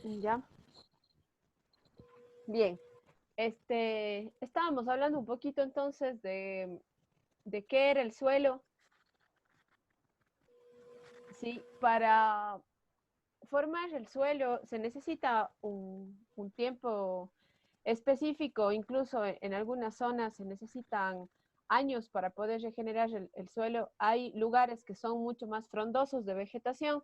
Ya, bien. Estábamos hablando un poquito entonces de qué era el suelo. Sí, para formar el suelo se necesita un tiempo específico, incluso en algunas zonas se necesitan años para poder regenerar el suelo. Hay lugares que son mucho más frondosos de vegetación,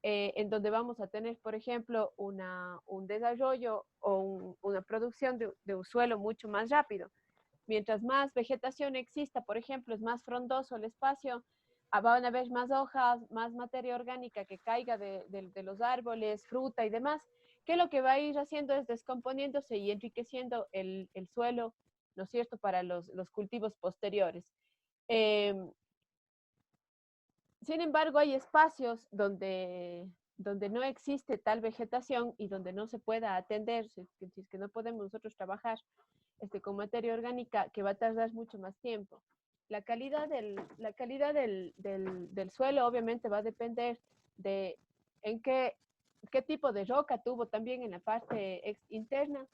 en donde vamos a tener, por ejemplo, un desarrollo o una producción de un suelo mucho más rápido. Mientras más vegetación exista, por ejemplo, es más frondoso el espacio, van a haber más hojas, más materia orgánica que caiga de los árboles, fruta y demás, que lo que va a ir haciendo es descomponiéndose y enriqueciendo el suelo, ¿no es cierto?, para los cultivos posteriores. Eh, Sin embargo, hay espacios donde no existe tal vegetación y donde no se pueda atender, si es que no podemos nosotros trabajar con materia orgánica, que va a tardar mucho más tiempo. La calidad del suelo obviamente va a depender de en qué tipo de roca tuvo también en la parte interna.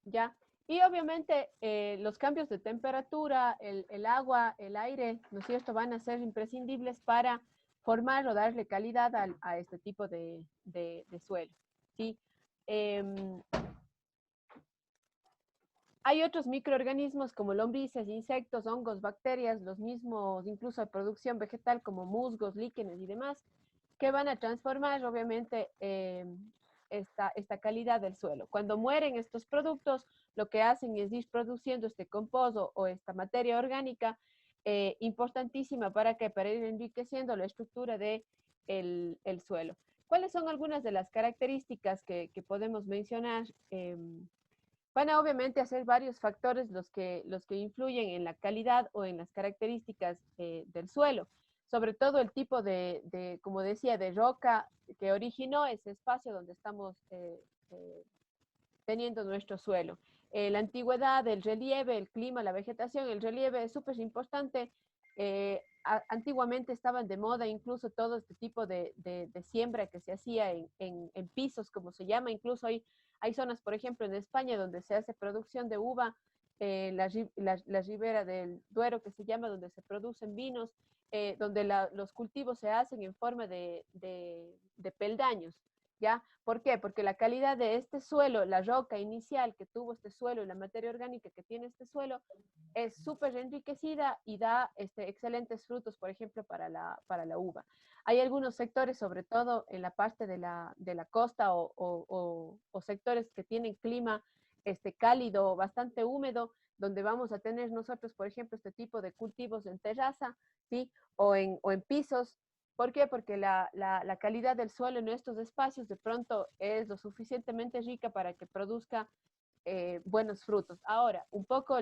¿Ya? Y obviamente los cambios de temperatura, el agua, el aire, ¿no es cierto?, van a ser imprescindibles para formar o darle calidad a este tipo de suelo, ¿sí? Eh, Hay otros microorganismos como lombrices, insectos, hongos, bacterias, los mismos, incluso de producción vegetal como musgos, líquenes y demás, que van a transformar obviamente esta calidad del suelo. Cuando mueren estos productos, lo que hacen es ir produciendo este composto o esta materia orgánica importantísima para ir enriqueciendo la estructura del suelo. ¿Cuáles son algunas de las características que podemos mencionar? Van a obviamente a ser varios factores los que influyen en la calidad o en las características del suelo, sobre todo el tipo como decía, de roca que originó ese espacio donde estamos teniendo nuestro suelo. La antigüedad, el relieve, el clima, la vegetación, el relieve es súper importante. Antiguamente estaban de moda incluso todo este tipo de siembra que se hacía en pisos, como se llama. Incluso hay zonas, por ejemplo, en España donde se hace producción de uva, la ribera del Duero, que se llama, donde se producen vinos, donde los cultivos se hacen en forma de peldaños. ¿Ya? ¿Por qué? Porque la calidad de este suelo, la roca inicial que tuvo este suelo y la materia orgánica que tiene este suelo es súper enriquecida y da excelentes frutos, por ejemplo, para la uva. Hay algunos sectores, sobre todo en la parte de la costa o sectores que tienen clima cálido, bastante húmedo, donde vamos a tener nosotros, por ejemplo, este tipo de cultivos en terraza, ¿sí? O en pisos. ¿Por qué? Porque la calidad del suelo en estos espacios de pronto es lo suficientemente rica para que produzca buenos frutos. Ahora, un poco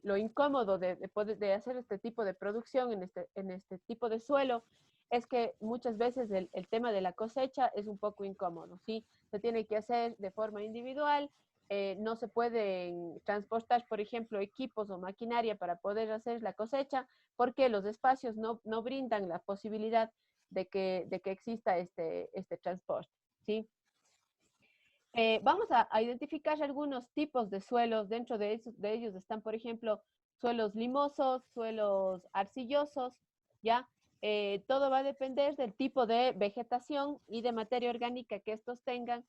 lo incómodo de hacer este tipo de producción en este tipo de suelo es que muchas veces el tema de la cosecha es un poco incómodo, ¿sí? Se tiene que hacer de forma individual, no se pueden transportar, por ejemplo, equipos o maquinaria para poder hacer la cosecha, porque los espacios no brindan la posibilidad de que exista este transporte, ¿sí? Vamos a identificar algunos tipos de suelos. Dentro de ellos están, por ejemplo, suelos limosos, suelos arcillosos, ¿ya? Todo va a depender del tipo de vegetación y de materia orgánica que estos tengan,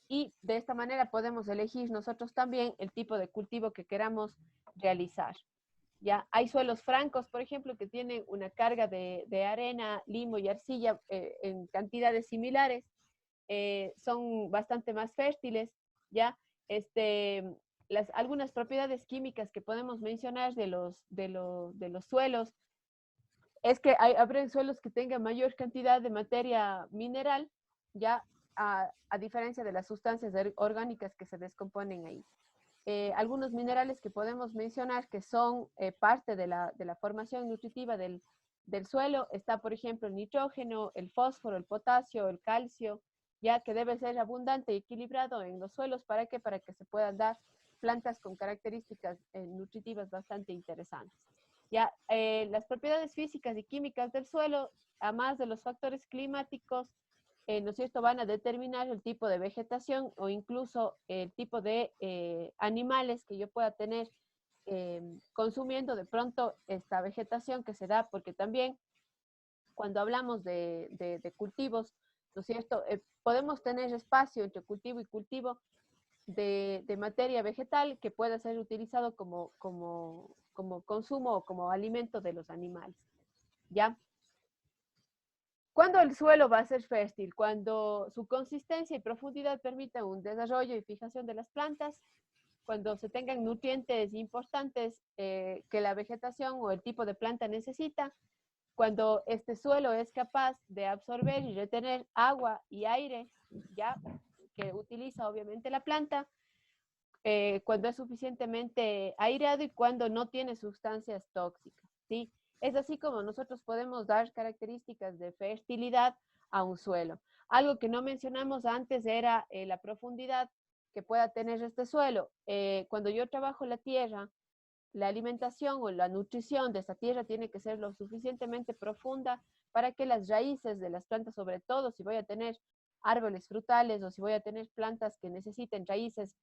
y de esta manera podemos elegir nosotros también el tipo de cultivo que queramos realizar. ¿Ya? Hay suelos francos, por ejemplo, que tienen una carga de arena, limo y arcilla en cantidades similares, son bastante más fértiles, ¿ya? Este, algunas propiedades químicas que podemos mencionar de los suelos es que habrá suelos que tengan mayor cantidad de materia mineral, ya a diferencia de las sustancias orgánicas que se descomponen ahí. Algunos minerales que podemos mencionar que son parte de la formación nutritiva del suelo, está por ejemplo el nitrógeno, el fósforo, el potasio, el calcio, ya que debe ser abundante y equilibrado en los suelos. ¿Para qué? Para que se puedan dar plantas con características nutritivas bastante interesantes. Ya, las propiedades físicas y químicas del suelo, además de los factores climáticos, ¿no es cierto?, van a determinar el tipo de vegetación o incluso el tipo de animales que yo pueda tener consumiendo de pronto esta vegetación que se da, porque también cuando hablamos de cultivos, ¿no es cierto?, podemos tener espacio entre cultivo y cultivo de materia vegetal que pueda ser utilizado como consumo o como alimento de los animales, ¿ya? ¿Cuándo el suelo va a ser fértil? Cuando su consistencia y profundidad permitan un desarrollo y fijación de las plantas, cuando se tengan nutrientes importantes que la vegetación o el tipo de planta necesita, cuando este suelo es capaz de absorber y retener agua y aire, ya que utiliza obviamente la planta, cuando es suficientemente aireado y cuando no tiene sustancias tóxicas, ¿sí? Es así como nosotros podemos dar características de fertilidad a un suelo. Algo que no mencionamos antes era la profundidad que pueda tener este suelo. Cuando yo trabajo la tierra, la alimentación o la nutrición de esta tierra tiene que ser lo suficientemente profunda para que las raíces de las plantas, sobre todo si voy a tener árboles frutales o si voy a tener plantas que necesiten raíces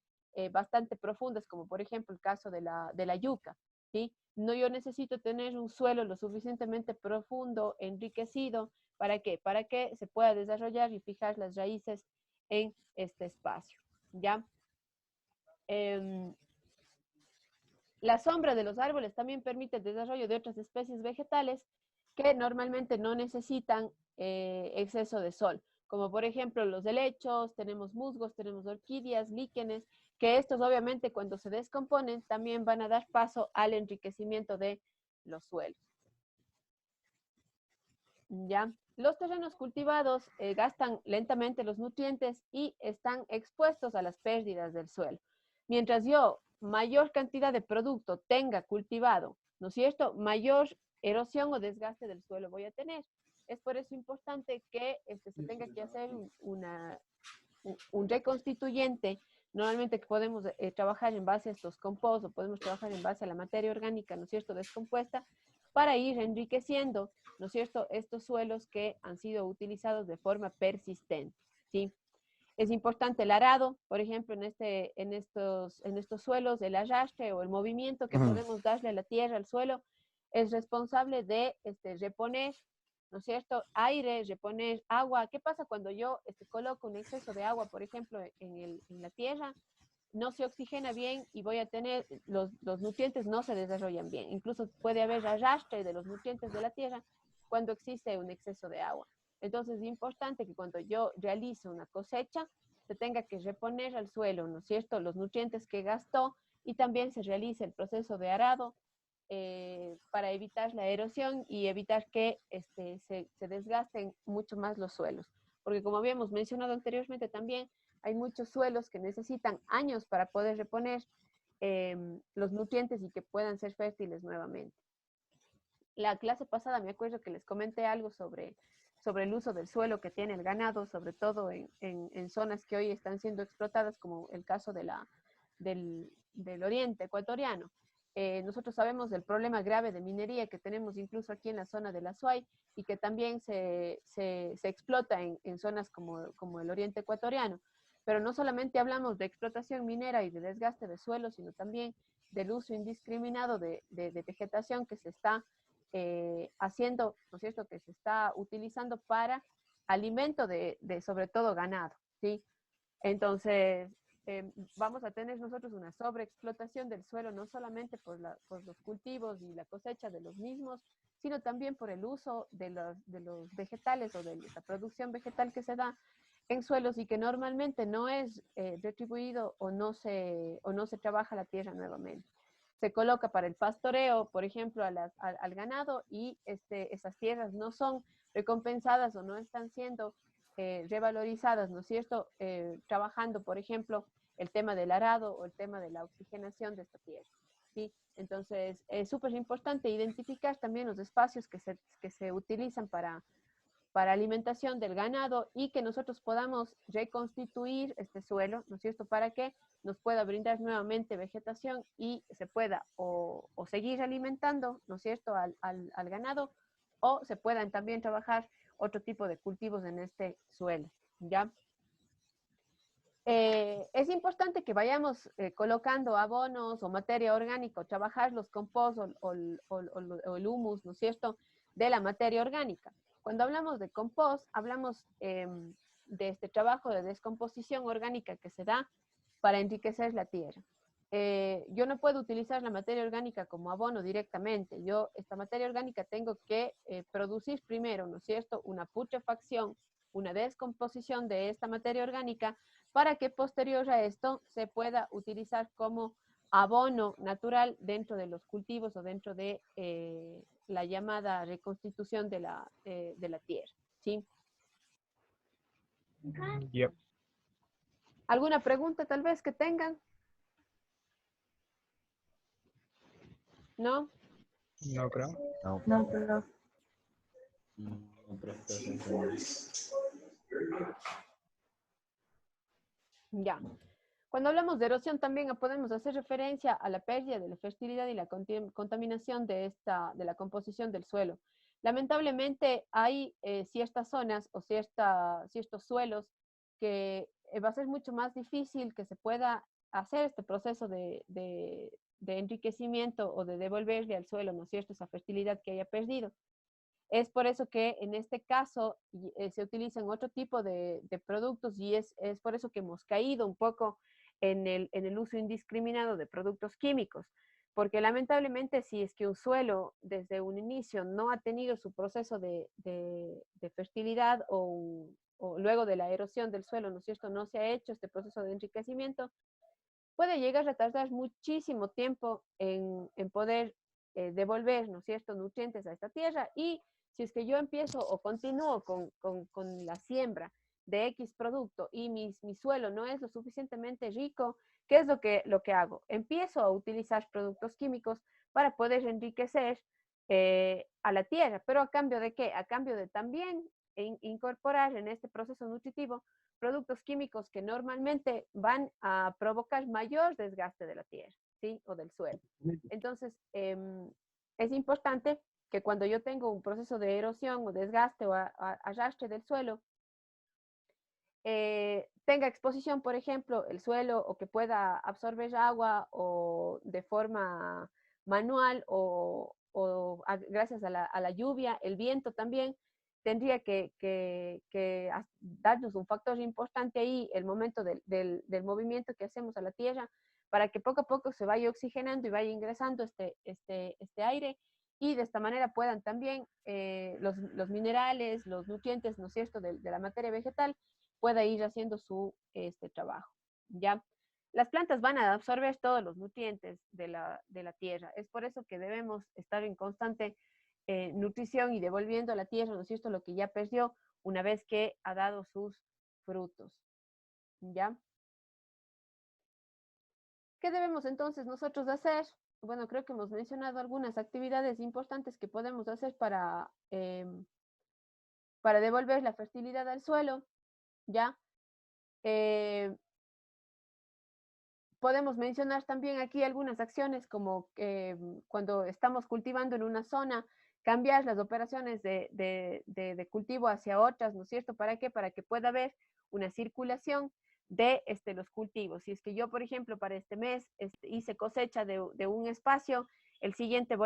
bastante profundas, como por ejemplo el caso de la yuca, ¿sí? No, yo necesito tener un suelo lo suficientemente profundo, enriquecido, ¿para qué? Para que se pueda desarrollar y fijar las raíces en este espacio, ¿ya? La sombra de los árboles también permite el desarrollo de otras especies vegetales que normalmente no necesitan exceso de sol, como por ejemplo los helechos, tenemos musgos, tenemos orquídeas, líquenes, que estos obviamente cuando se descomponen también van a dar paso al enriquecimiento de los suelos. ¿Ya? Los terrenos cultivados gastan lentamente los nutrientes y están expuestos a las pérdidas del suelo. Mientras yo mayor cantidad de producto tenga cultivado, ¿no es cierto?, mayor erosión o desgaste del suelo voy a tener. Es por eso importante que se tenga que hacer un reconstituyente. Normalmente que podemos trabajar en base a estos compostos, o podemos trabajar en base a la materia orgánica, ¿no es cierto?, descompuesta, para ir enriqueciendo, ¿no es cierto?, estos suelos que han sido utilizados de forma persistente, ¿sí? Es importante el arado, por ejemplo, en estos suelos, el arrastre o el movimiento que podemos darle a la tierra, al suelo, es responsable de reponer, ¿no es cierto?, aire, reponer agua. ¿Qué pasa cuando yo coloco un exceso de agua, por ejemplo, en la tierra? No se oxigena bien y voy a tener, los nutrientes no se desarrollan bien. Incluso puede haber arrastre de los nutrientes de la tierra cuando existe un exceso de agua. Entonces es importante que cuando yo realizo una cosecha, se tenga que reponer al suelo, ¿no es cierto?, los nutrientes que gastó y también se realice el proceso de arado para evitar la erosión y evitar que se desgasten mucho más los suelos. Porque como habíamos mencionado anteriormente también, hay muchos suelos que necesitan años para poder reponer los nutrientes y que puedan ser fértiles nuevamente. La clase pasada me acuerdo que les comenté algo sobre el uso del suelo que tiene el ganado, sobre todo en zonas que hoy están siendo explotadas, como el caso del oriente ecuatoriano. Nosotros sabemos del problema grave de minería que tenemos incluso aquí en la zona de la Azuay y que también se explota en zonas como el oriente ecuatoriano. Pero no solamente hablamos de explotación minera y de desgaste de suelo, sino también del uso indiscriminado de vegetación que se está haciendo, ¿no es cierto?, que se está utilizando para alimento de sobre todo ganado, ¿sí? Entonces, vamos a tener nosotros una sobreexplotación del suelo, no solamente por los cultivos y la cosecha de los mismos, sino también por el uso de los vegetales o de la producción vegetal que se da en suelos y que normalmente no es retribuido o no se trabaja la tierra nuevamente. Se coloca para el pastoreo, por ejemplo, al ganado y esas tierras no son recompensadas o no están siendo revalorizadas, ¿no es cierto? Trabajando, por ejemplo, el tema del arado o el tema de la oxigenación de esta tierra, ¿sí? Entonces, es súper importante identificar también los espacios que se utilizan para alimentación del ganado y que nosotros podamos reconstituir este suelo, ¿no es cierto?, para que nos pueda brindar nuevamente vegetación y se pueda o seguir alimentando, ¿no es cierto?, al ganado, o se puedan también trabajar otro tipo de cultivos en este suelo, ¿ya? Es importante que vayamos colocando abonos o materia orgánica, trabajar los compost o el humus, ¿no es cierto?, de la materia orgánica. Cuando hablamos de compost, hablamos de este trabajo de descomposición orgánica que se da para enriquecer la tierra. Yo no puedo utilizar la materia orgánica como abono directamente. Yo esta materia orgánica tengo que producir primero, ¿no es cierto?, una putrefacción, una descomposición de esta materia orgánica para que posterior a esto se pueda utilizar como abono natural dentro de los cultivos o dentro de la llamada reconstitución de la tierra, ¿sí? Yep. ¿Alguna pregunta tal vez que tengan? ¿No? No creo. No, No, pero no, profe. Ya. Cuando hablamos de erosión también podemos hacer referencia a la pérdida de la fertilidad y la contaminación de la composición del suelo. Lamentablemente hay ciertas zonas o ciertos suelos que va a ser mucho más difícil que se pueda hacer este proceso de enriquecimiento o de devolverle al suelo, ¿no es cierto?, esa fertilidad que haya perdido. Es por eso que en este caso se utilizan otro tipo de productos y es por eso que hemos caído un poco en el uso indiscriminado de productos químicos, porque lamentablemente si es que un suelo desde un inicio no ha tenido su proceso de fertilidad o luego de la erosión del suelo, ¿no es cierto?, no se ha hecho este proceso de enriquecimiento, puede llegar a tardar muchísimo tiempo en poder devolver, ¿no es cierto?, nutrientes a esta tierra. Y si es que yo empiezo o continúo con la siembra de X producto y mi suelo no es lo suficientemente rico, ¿qué es lo que hago? Empiezo a utilizar productos químicos para poder enriquecer a la tierra, pero ¿a cambio de qué? A cambio de también incorporar en este proceso nutritivo productos químicos que normalmente van a provocar mayor desgaste de la tierra, ¿sí?, o del suelo. Entonces, es importante que cuando yo tengo un proceso de erosión o desgaste o arrastre del suelo, tenga exposición, por ejemplo, el suelo o que pueda absorber agua o de forma manual o gracias a la lluvia, el viento también, tendría que darnos un factor importante ahí, el momento del movimiento que hacemos a la tierra, para que poco a poco se vaya oxigenando y vaya ingresando este aire y de esta manera puedan también los minerales, los nutrientes, ¿no es cierto?, de la materia vegetal, pueda ir haciendo su trabajo, ¿ya? Las plantas van a absorber todos los nutrientes de la tierra. Es por eso que debemos estar en constante nutrición y devolviendo a la tierra, ¿no es cierto?, lo que ya perdió una vez que ha dado sus frutos, ¿ya? ¿Qué debemos entonces nosotros hacer? Bueno, creo que hemos mencionado algunas actividades importantes que podemos hacer para devolver la fertilidad al suelo, ¿ya? Podemos mencionar también aquí algunas acciones como cuando estamos cultivando en una zona, cambiar las operaciones de cultivo hacia otras, ¿no es cierto? ¿Para qué? Para que pueda haber una circulación de los cultivos. Si es que yo, por ejemplo, para este mes hice cosecha de un espacio, el siguiente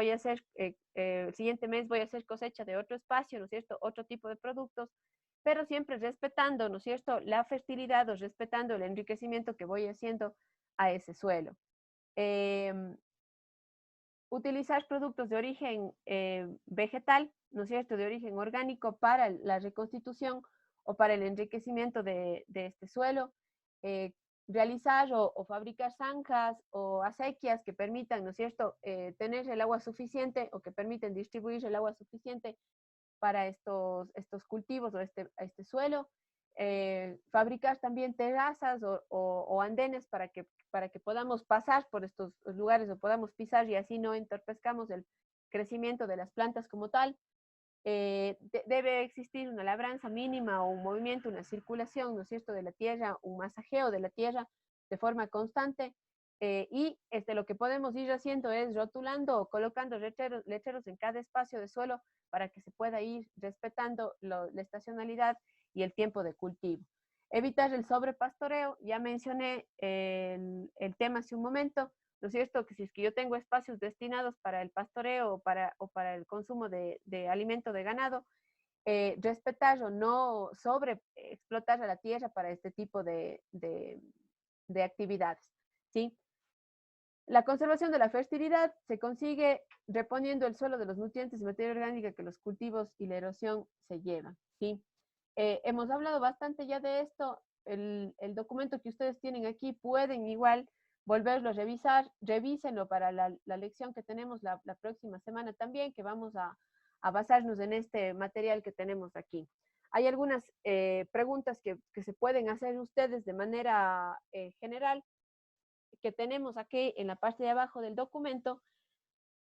el siguiente mes voy a hacer cosecha de otro espacio, ¿no es cierto? Otro tipo de productos, pero siempre respetando, ¿no es cierto?, la fertilidad o respetando el enriquecimiento que voy haciendo a ese suelo. Utilizar productos de origen vegetal, ¿no es cierto?, de origen orgánico para la reconstitución o para el enriquecimiento de este suelo. Realizar o fabricar zanjas o acequias que permitan, ¿no es cierto?, tener el agua suficiente o que permiten distribuir el agua suficiente para estos cultivos o este suelo. Fabricar también terrazas o andenes para que podamos pasar por estos lugares o podamos pisar y así no entorpezcamos el crecimiento de las plantas como tal. debe existir una labranza mínima o un movimiento, una circulación, ¿no es cierto?, de la tierra, un masajeo de la tierra de forma constante. Y lo que podemos ir haciendo es rotulando o colocando letreros en cada espacio de suelo para que se pueda ir respetando la estacionalidad y el tiempo de cultivo. Evitar el sobrepastoreo, ya mencioné el tema hace un momento, ¿no es cierto? Que si es que yo tengo espacios destinados para el pastoreo o para el consumo de alimento de ganado, respetar o no sobre explotar a la tierra para este tipo de actividades, ¿sí? La conservación de la fertilidad se consigue reponiendo el suelo de los nutrientes y materia orgánica que los cultivos y la erosión se llevan, ¿sí? Hemos hablado bastante ya de esto. El documento que ustedes tienen aquí pueden igual volverlo a revisar. Revísenlo para la lección que tenemos la próxima semana también, que vamos a basarnos en este material que tenemos aquí. Hay algunas preguntas que se pueden hacer ustedes de manera general que tenemos aquí en la parte de abajo del documento,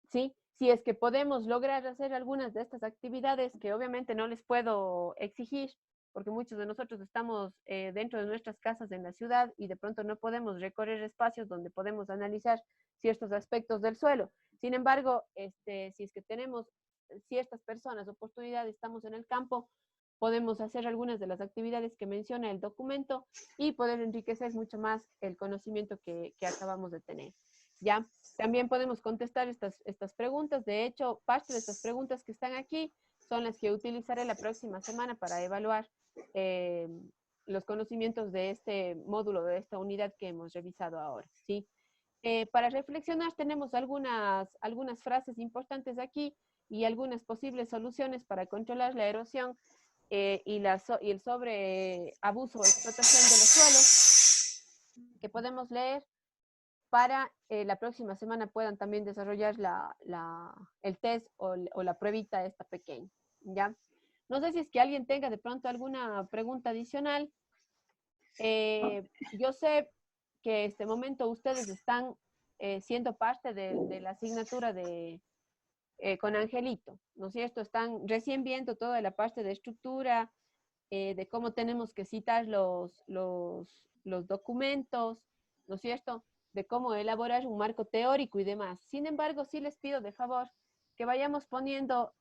¿sí? Si es que podemos lograr hacer algunas de estas actividades, que obviamente no les puedo exigir, porque muchos de nosotros estamos dentro de nuestras casas en la ciudad y de pronto no podemos recorrer espacios donde podemos analizar ciertos aspectos del suelo. Sin embargo, si es que tenemos ciertas personas, oportunidades, estamos en el campo, podemos hacer algunas de las actividades que menciona el documento y poder enriquecer mucho más el conocimiento que acabamos de tener. ¿Ya? También podemos contestar estas preguntas. De hecho, parte de estas preguntas que están aquí son las que utilizaré la próxima semana para evaluar los conocimientos de este módulo, de esta unidad que hemos revisado ahora, ¿sí? Para reflexionar tenemos algunas frases importantes aquí y algunas posibles soluciones para controlar la erosión y el sobreabuso o explotación de los suelos que podemos leer para la próxima semana puedan también desarrollar el test o la pruebita esta pequeña, ¿ya? No sé si es que alguien tenga de pronto alguna pregunta adicional. Yo sé que este momento ustedes están siendo parte de la asignatura con Angelito, ¿no es cierto? Están recién viendo toda la parte de estructura, de cómo tenemos que citar los documentos, ¿no es cierto? De cómo elaborar un marco teórico y demás. Sin embargo, sí les pido de favor que vayamos poniendo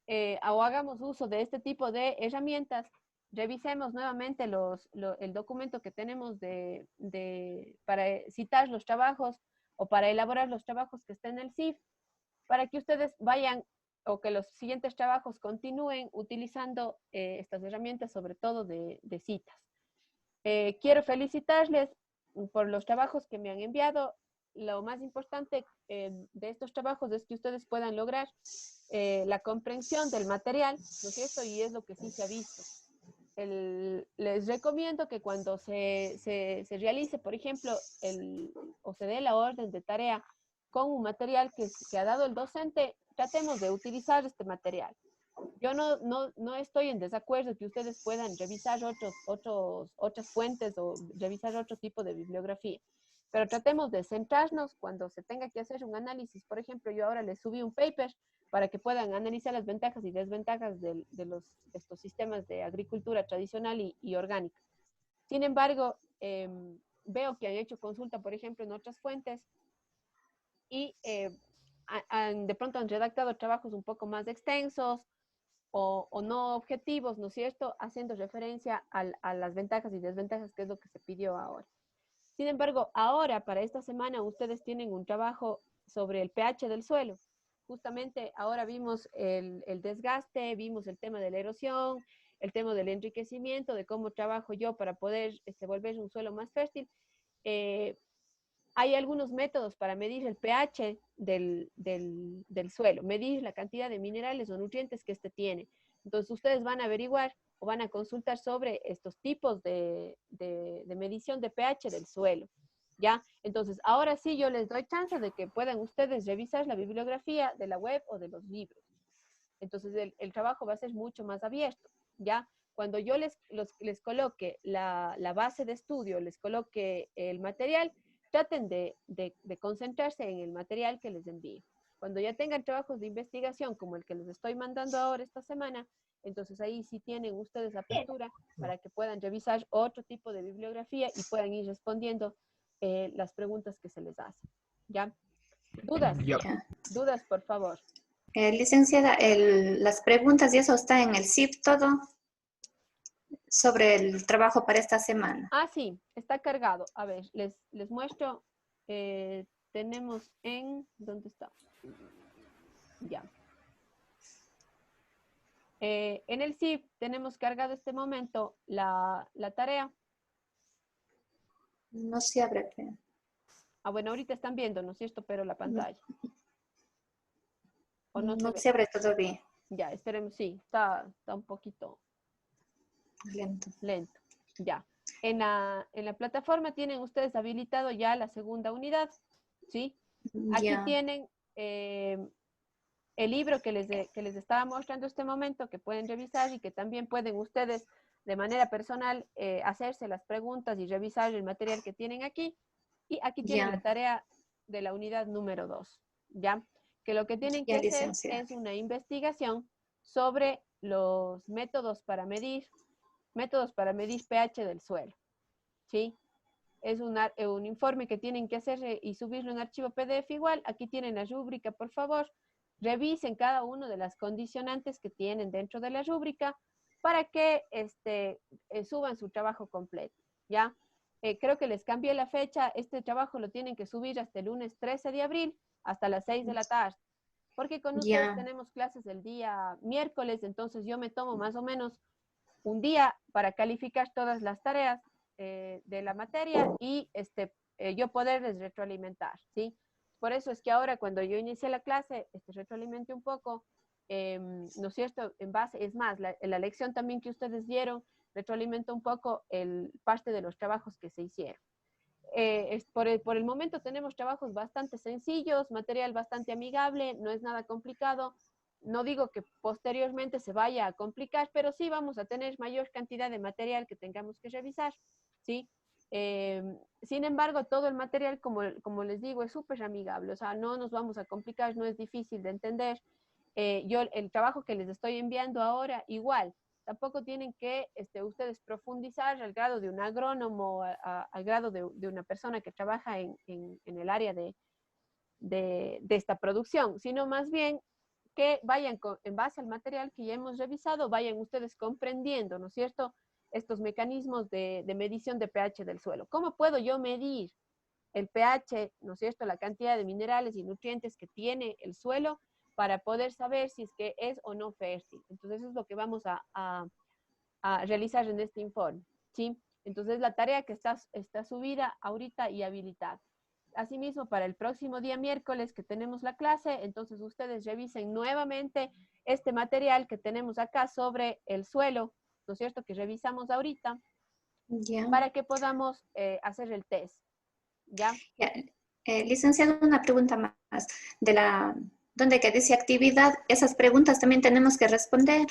o hagamos uso de este tipo de herramientas. Revisemos nuevamente el documento que tenemos para citar los trabajos o para elaborar los trabajos que estén en el CIF, para que ustedes vayan o que los siguientes trabajos continúen utilizando estas herramientas, sobre todo de citas. Quiero felicitarles por los trabajos que me han enviado. Lo más importante de estos trabajos es que ustedes puedan lograr la comprensión del material, ¿no es cierto? Y es lo que sí se ha visto. Les recomiendo que cuando se realice, por ejemplo, o se dé la orden de tarea con un material que ha dado el docente, tratemos de utilizar este material. Yo no estoy en desacuerdo que ustedes puedan revisar otras fuentes o revisar otro tipo de bibliografía, pero tratemos de centrarnos cuando se tenga que hacer un análisis. Por ejemplo, yo ahora les subí un paper para que puedan analizar las ventajas y desventajas de estos sistemas de agricultura tradicional y orgánica. Sin embargo, veo que han hecho consulta, por ejemplo, en otras fuentes y de pronto han redactado trabajos un poco más extensos o no objetivos, ¿no es cierto?, haciendo referencia a las ventajas y desventajas, que es lo que se pidió ahora. Sin embargo, ahora, para esta semana, ustedes tienen un trabajo sobre el pH del suelo. Justamente ahora vimos el desgaste, vimos el tema de la erosión, el tema del enriquecimiento, de cómo trabajo yo para poder volver un suelo más fértil. Hay algunos métodos para medir el pH del suelo, medir la cantidad de minerales o nutrientes que tiene. Entonces, ustedes van a averiguar o van a consultar sobre estos tipos de medición de pH del suelo, ¿ya? Entonces, ahora sí yo les doy chance de que puedan ustedes revisar la bibliografía de la web o de los libros. Entonces, el trabajo va a ser mucho más abierto, ¿ya? Cuando yo les coloque la base de estudio, les coloque el material, traten de concentrarse en el material que les envío. Cuando ya tengan trabajos de investigación como el que les estoy mandando ahora esta semana, entonces ahí sí tienen ustedes apertura para que puedan revisar otro tipo de bibliografía y puedan ir respondiendo las preguntas que se les hacen. ¿Ya? ¿Dudas? Ya. Ya. Dudas, por favor. Licenciada, las preguntas y eso está en el SIP todo sobre el trabajo para esta semana. Ah, sí, está cargado. A ver, les muestro. Tenemos ¿dónde está? Ya. En el SIP tenemos cargado este momento la tarea. No se abre. Ah, bueno, ahorita están viendo, ¿no es cierto? Pero la pantalla. ¿O no se No ve? se abre todavía. Ya, esperemos, sí, está un poquito Lento. lento. Ya. En la plataforma tienen ustedes habilitado ya la segunda unidad, ¿sí? Aquí Ya. tienen el libro que les estaba mostrando este momento, que pueden revisar y que también pueden ustedes de manera personal hacerse las preguntas y revisar el material que tienen aquí. Y aquí tienen Ya. la tarea de la unidad número 2, ¿ya? Que lo que tienen que Ya, hacer licenciada. es una investigación sobre los métodos para medir pH del suelo, ¿sí? Es un informe que tienen que hacer y subirlo en archivo PDF igual. Aquí tienen la rúbrica, por favor. Revisen cada una de las condicionantes que tienen dentro de la rúbrica para que suban su trabajo completo, ¿ya? Creo que les cambié la fecha. Este trabajo lo tienen que subir hasta el lunes 13 de abril, hasta las 6 de la tarde. Porque con ustedes Ya. tenemos clases el día miércoles, entonces yo me tomo más o menos un día para calificar todas las tareas de la materia y yo poderles retroalimentar, ¿sí? Por eso es que ahora cuando yo inicié la clase, retroalimenté un poco, ¿no es cierto? En base, es más, la lección también que ustedes dieron, retroalimentó un poco parte de los trabajos que se hicieron. Por el momento tenemos trabajos bastante sencillos, material bastante amigable, no es nada complicado. No digo que posteriormente se vaya a complicar, pero sí vamos a tener mayor cantidad de material que tengamos que revisar, ¿sí? Sin embargo, todo el material, como les digo, es súper amigable, o sea, no nos vamos a complicar, no es difícil de entender. El trabajo que les estoy enviando ahora, igual, tampoco tienen que ustedes profundizar al grado de un agrónomo, al grado de una persona que trabaja en el área de esta producción, sino más bien que vayan en base al material que ya hemos revisado, vayan ustedes comprendiendo, ¿no es cierto?, estos mecanismos de medición de pH del suelo. ¿Cómo puedo yo medir el pH, ¿no es cierto?, la cantidad de minerales y nutrientes que tiene el suelo para poder saber si es que es o no fértil? Entonces, eso es lo que vamos a realizar en este informe, ¿sí? Entonces, la tarea que está subida ahorita y habilitada. Asimismo, para el próximo día miércoles que tenemos la clase, entonces ustedes revisen nuevamente este material que tenemos acá sobre el suelo, ¿no es cierto?, que revisamos ahorita, Ya. para que podamos hacer el test, ¿ya? Ya. Licenciado, una pregunta más. Donde que dice actividad, esas preguntas también tenemos que responder.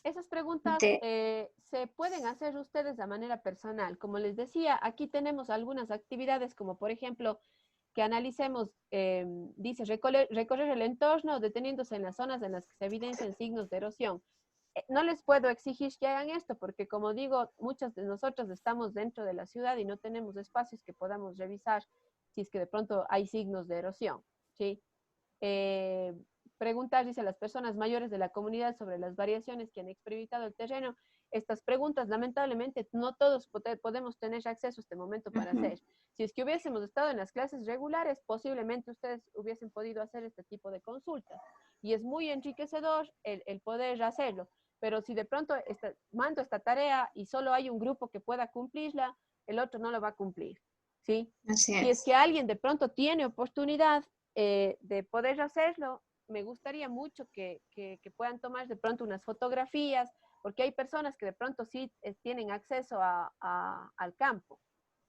Esas preguntas se pueden hacer ustedes de manera personal. Como les decía, aquí tenemos algunas actividades, como por ejemplo, que analicemos, dice, recorrer el entorno deteniéndose en las zonas en las que se evidencian signos de erosión. No les puedo exigir que hagan esto, porque como digo, muchas de nosotros estamos dentro de la ciudad y no tenemos espacios que podamos revisar si es que de pronto hay signos de erosión, ¿sí? Preguntar, dice, a las personas mayores de la comunidad sobre las variaciones que han experimentado el terreno. Estas preguntas, lamentablemente, no todos podemos tener acceso a este momento para hacer. Si es que hubiésemos estado en las clases regulares, posiblemente ustedes hubiesen podido hacer este tipo de consultas. Y es muy enriquecedor el poder hacerlo. Pero si de pronto mando esta tarea y solo hay un grupo que pueda cumplirla, el otro no lo va a cumplir, ¿sí? Así Si es es. que alguien de pronto tiene oportunidad de poder hacerlo, me gustaría mucho que puedan tomar de pronto unas fotografías, porque hay personas que de pronto sí tienen acceso al campo,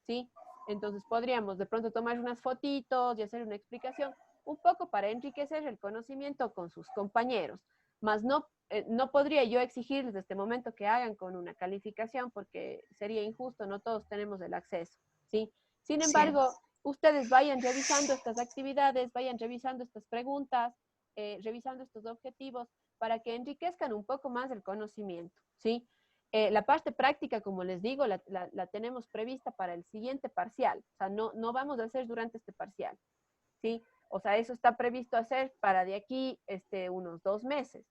¿sí? Entonces podríamos de pronto tomar unas fotitos y hacer una explicación, un poco para enriquecer el conocimiento con sus compañeros, más no podría yo exigirles de este momento que hagan con una calificación porque sería injusto, no todos tenemos el acceso, ¿sí? Sin Sí. embargo, ustedes vayan revisando estas actividades, vayan revisando estas preguntas, revisando estos objetivos para que enriquezcan un poco más el conocimiento, ¿sí? La parte práctica, como les digo, la tenemos prevista para el siguiente parcial. O sea, no vamos a hacer durante este parcial, ¿sí? O sea, eso está previsto hacer para de aquí unos 2 meses.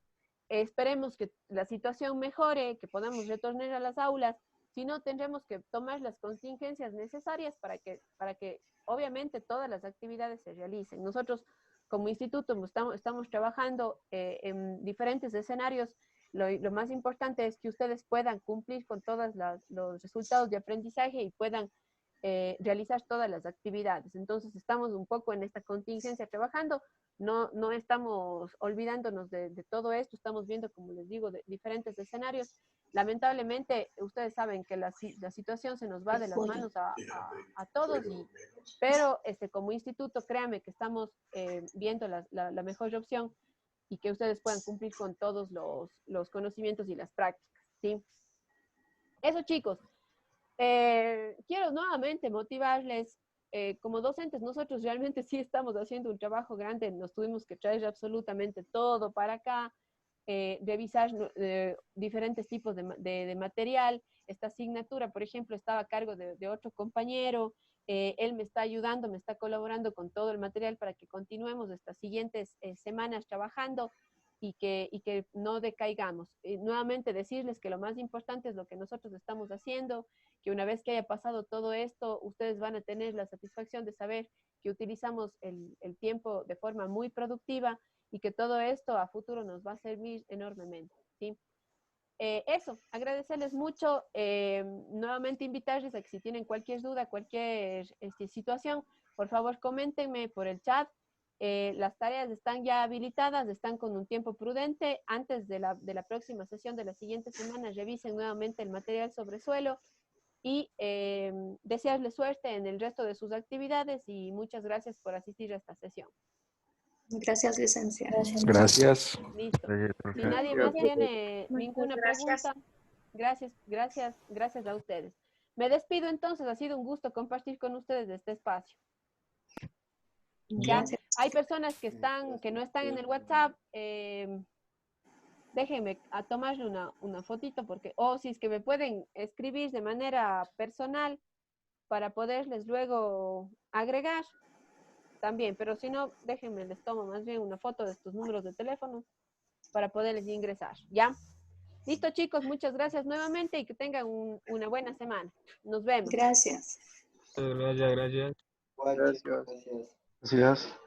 Esperemos que la situación mejore, que podamos retornar a las aulas. Si no, tendremos que tomar las contingencias necesarias para que obviamente todas las actividades se realicen. Nosotros como instituto estamos trabajando en diferentes escenarios. Lo más importante es que ustedes puedan cumplir con todos los resultados de aprendizaje y puedan realizar todas las actividades. Entonces estamos un poco en esta contingencia trabajando, no estamos olvidándonos de todo esto, estamos viendo, como les digo, de diferentes escenarios. Lamentablemente, ustedes saben que la situación se nos va de las manos a todos, pero como instituto, créanme que estamos viendo la mejor opción y que ustedes puedan cumplir con todos los conocimientos y las prácticas, ¿sí? Eso, chicos. Quiero nuevamente motivarles. Como docentes, nosotros realmente sí estamos haciendo un trabajo grande, nos tuvimos que traer absolutamente todo para acá, revisar diferentes tipos de material. Esta asignatura, por ejemplo, estaba a cargo de otro compañero, él me está ayudando, me está colaborando con todo el material para que continuemos estas siguientes semanas trabajando y que no decaigamos. Nuevamente decirles que lo más importante es lo que nosotros estamos haciendo, que una vez que haya pasado todo esto, ustedes van a tener la satisfacción de saber que utilizamos el tiempo de forma muy productiva y que todo esto a futuro nos va a servir enormemente, ¿sí? Eso, agradecerles mucho, nuevamente invitarles a que si tienen cualquier duda, cualquier situación, por favor coméntenme por el chat. Las tareas están ya habilitadas, están con un tiempo prudente. Antes de la próxima sesión de la siguiente semana, revisen nuevamente el material sobre suelo y desearles suerte en el resto de sus actividades y muchas gracias por asistir a esta sesión. Gracias, licenciada. Gracias. Listo. Gracias, Si profe. nadie más tiene Muchas ninguna gracias. pregunta, gracias a ustedes. Me despido entonces, ha sido un gusto compartir con ustedes este espacio. Ya, Gracias. hay personas que no están en el WhatsApp, déjenme a tomarle una fotito porque, si es que me pueden escribir de manera personal para poderles luego agregar también, pero si no, déjenme, les tomo más bien una foto de estos números de teléfono para poderles ingresar, ¿ya? Listo, chicos, muchas gracias nuevamente y que tengan una buena semana. Nos vemos. Gracias. Gracias, gracias. Gracias. Gracias.